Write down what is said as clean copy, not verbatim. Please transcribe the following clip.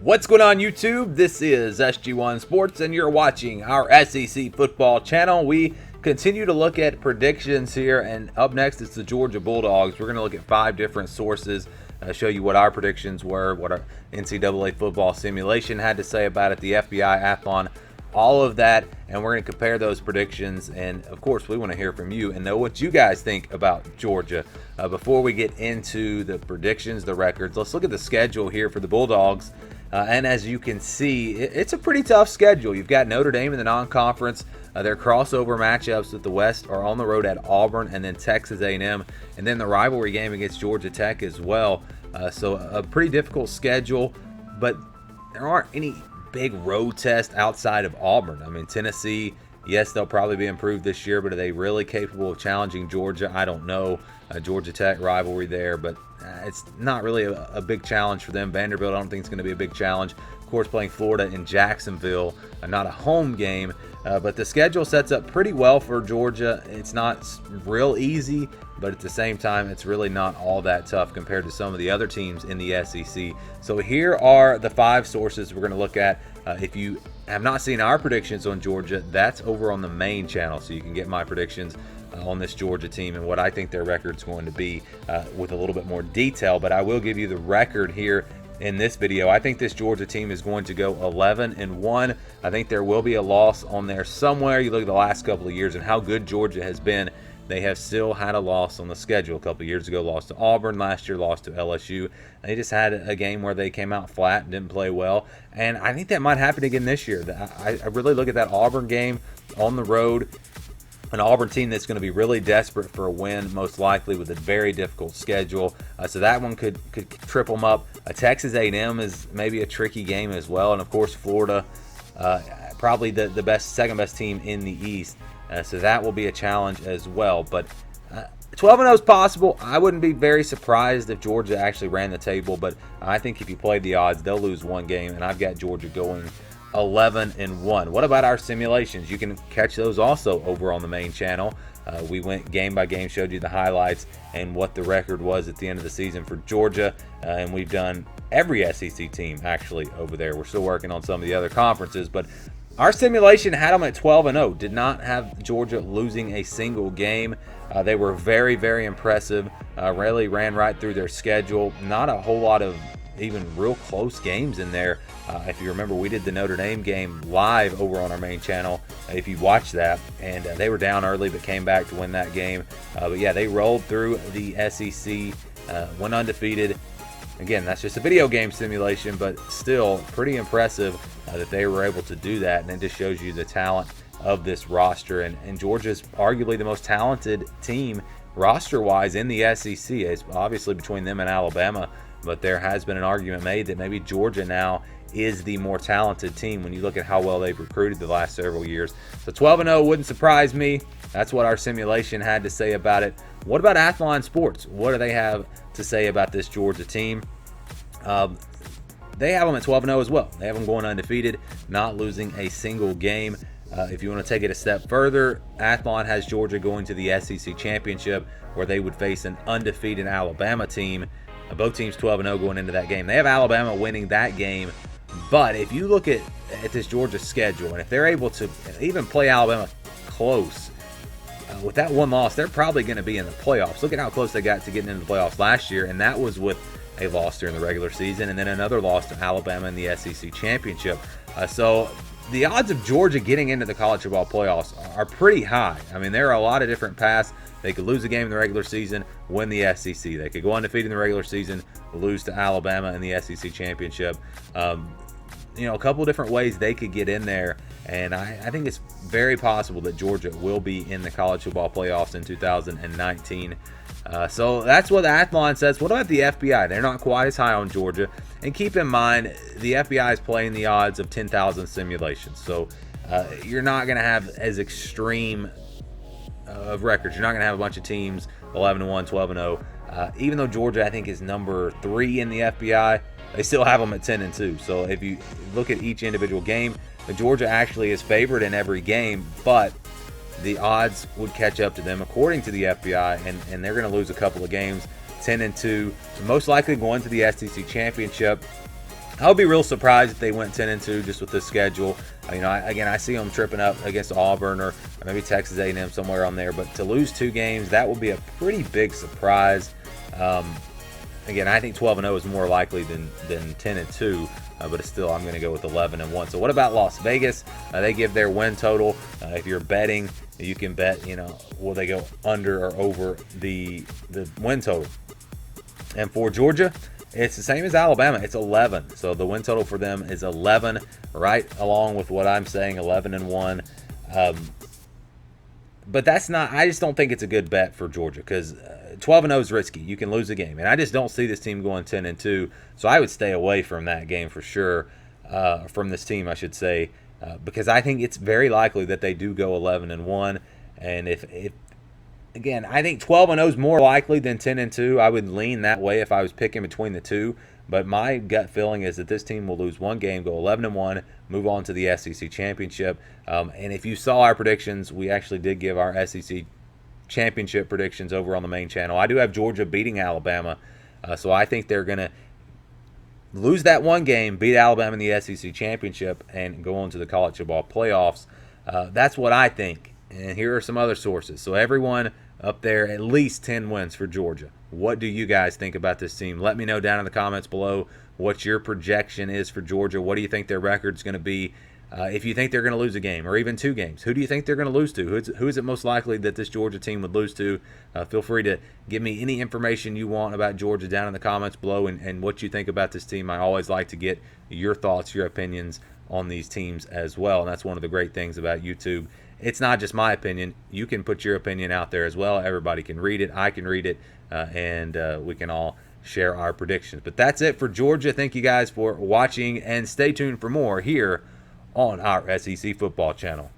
What's going on YouTube? This is SG1 Sports and you're watching our SEC football channel. We continue to look at predictions here, and up next is the Georgia Bulldogs. We're going to look at 5 different sources, show you what our predictions were, what our NCAA football simulation had to say about it, the FBI Athlon, all of that, and we're going to compare those predictions. And of course, we want to hear from you and know what you guys think about Georgia. Before we get into the predictions, the records, let's look at the schedule here for the Bulldogs. And as you can see, it's a pretty tough schedule. You've got Notre Dame in the non-conference. Their crossover matchups with the West are on the road at Auburn and then Texas A&M, and then the rivalry game against Georgia Tech as well. So a pretty difficult schedule, but there aren't any big road tests outside of Auburn. I mean, Tennessee, yes, they'll probably be improved this year, but are they really capable of challenging Georgia? I don't know. Georgia Tech rivalry there, but it's not really a big challenge for them. Vanderbilt, I don't think it's going to be a big challenge. Of course, playing Florida in Jacksonville, not a home game, but the schedule sets up pretty well for Georgia. It's not real easy, but at the same time, it's really not all that tough compared to some of the other teams in the SEC. So here are the 5 sources we're going to look at. If you have not seen our predictions on Georgia, that's over on the main channel, so you can get my predictions on this Georgia team and what I think their record's going to be with a little bit more detail. But I will give you the record here in this video. I think this Georgia team is going to go 11-1. I think there will be a loss on there somewhere. You look at the last couple of years and how good Georgia has been. They have still had a loss on the schedule. A couple of years ago, lost to Auburn. Last year, lost to LSU. They just had a game where they came out flat and didn't play well. And I think that might happen again this year. I really look at that Auburn game on the road. An Auburn team that's going to be really desperate for a win, most likely, with a very difficult schedule. So that one could trip them up. Texas A&M is maybe a tricky game as well. And, of course, Florida, probably the second best team in the East. So that will be a challenge as well. But 12-0 is possible. I wouldn't be very surprised if Georgia actually ran the table. But I think if you played the odds, they'll lose one game. And I've got Georgia going 11-1. What about our simulations? You can catch those also over on the main channel. We went game by game, showed you the highlights and what the record was at the end of the season for Georgia. And we've done every SEC team actually over there. We're still working on some of the other conferences, but our simulation had them at 12-0. Did not have Georgia losing a single game. They were very, very impressive. Really ran right through their schedule. Not a whole lot of even real close games in there. If you remember, we did the Notre Dame game live over on our main channel, if you watch that, and they were down early but came back to win that game. But yeah, they rolled through the SEC, went undefeated. Again, that's just a video game simulation, but still pretty impressive that they were able to do that, and it just shows you the talent of this roster. And Georgia's arguably the most talented team roster-wise in the SEC. It's obviously between them and Alabama, but there has been an argument made that maybe Georgia now is the more talented team when you look at how well they've recruited the last several years. So 12-0 wouldn't surprise me. That's what our simulation had to say about it. What about Athlon Sports? What do they have to say about this Georgia team? They have them at 12-0 as well. They have them going undefeated, not losing a single game. If you want to take it a step further, Athlon has Georgia going to the SEC Championship, where they would face an undefeated Alabama team. Both teams 12-0 going into that game. They have Alabama winning that game. But if you look at this Georgia schedule, and if they're able to even play Alabama close, with that one loss, they're probably going to be in the playoffs. Look at how close they got to getting into the playoffs last year, and that was with a loss during the regular season and then another loss to Alabama in the SEC Championship. So the odds of Georgia getting into the college football playoffs are pretty high. I mean, there are a lot of different paths. They could lose a game in the regular season, win the SEC. They could go undefeated in the regular season, lose to Alabama in the SEC Championship. A couple of different ways they could get in there, and I think it's very possible that Georgia will be in the college football playoffs in 2019. So that's what the Athlon says. What about the FBI? They're not quite as high on Georgia. And keep in mind, the FBI is playing the odds of 10,000 simulations. So you're not going to have as extreme of records. You're not going to have a bunch of teams 11-1, 12-0. Even though Georgia, I think, is number 3 in the FBI, they still have them at 10-2. So if you look at each individual game, Georgia actually is favored in every game, but the odds would catch up to them according to the FBI, and they're going to lose a couple of games, 10-2, most likely going to the SEC Championship. I would be real surprised if they went 10-2 just with this schedule. I see them tripping up against Auburn or maybe Texas A&M somewhere on there. But to lose 2 games, that would be a pretty big surprise. I think 12-0 is more likely than 10-2. But it's still, I'm going to go with 11-1. So what about Las Vegas? They give their win total. If you're betting, you can bet, will they go under or over the win total? And for Georgia, it's the same as Alabama. It's 11. So the win total for them is 11, right along with what I'm saying, 11-1. But that's not, I just don't think it's a good bet for Georgia because 12-0 is risky. You can lose a game. And I just don't see this team going 10-2. So I would stay away from that game for sure, from this team, I should say, because I think it's very likely that they do go 11-1. And if I think 12-0 is more likely than 10-2. I would lean that way if I was picking between the two. But my gut feeling is that this team will lose 1 game, go 11-1, move on to the SEC championship. And if you saw our predictions, we actually did give our SEC championship predictions over on the main channel. I do have Georgia beating Alabama, so I think they're going to lose that 1 game, beat Alabama in the SEC championship, and go on to the college football playoffs. That's what I think. And here are some other sources. So everyone up there, at least 10 wins for Georgia. What do you guys think about this team? Let me know down in the comments below what your projection is for Georgia. What do you think their record's going to be? If you think they're going to lose a game or even 2 games, who do you think they're going to lose to? Who is it most likely that this Georgia team would lose to? Feel free to give me any information you want about Georgia down in the comments below and what you think about this team. I always like to get your thoughts, your opinions on these teams as well. And that's one of the great things about YouTube. It's not just my opinion. You can put your opinion out there as well. Everybody can read it. I can read it. And we can all share our predictions. But that's it for Georgia. Thank you guys for watching. And stay tuned for more here on our SEC Football channel.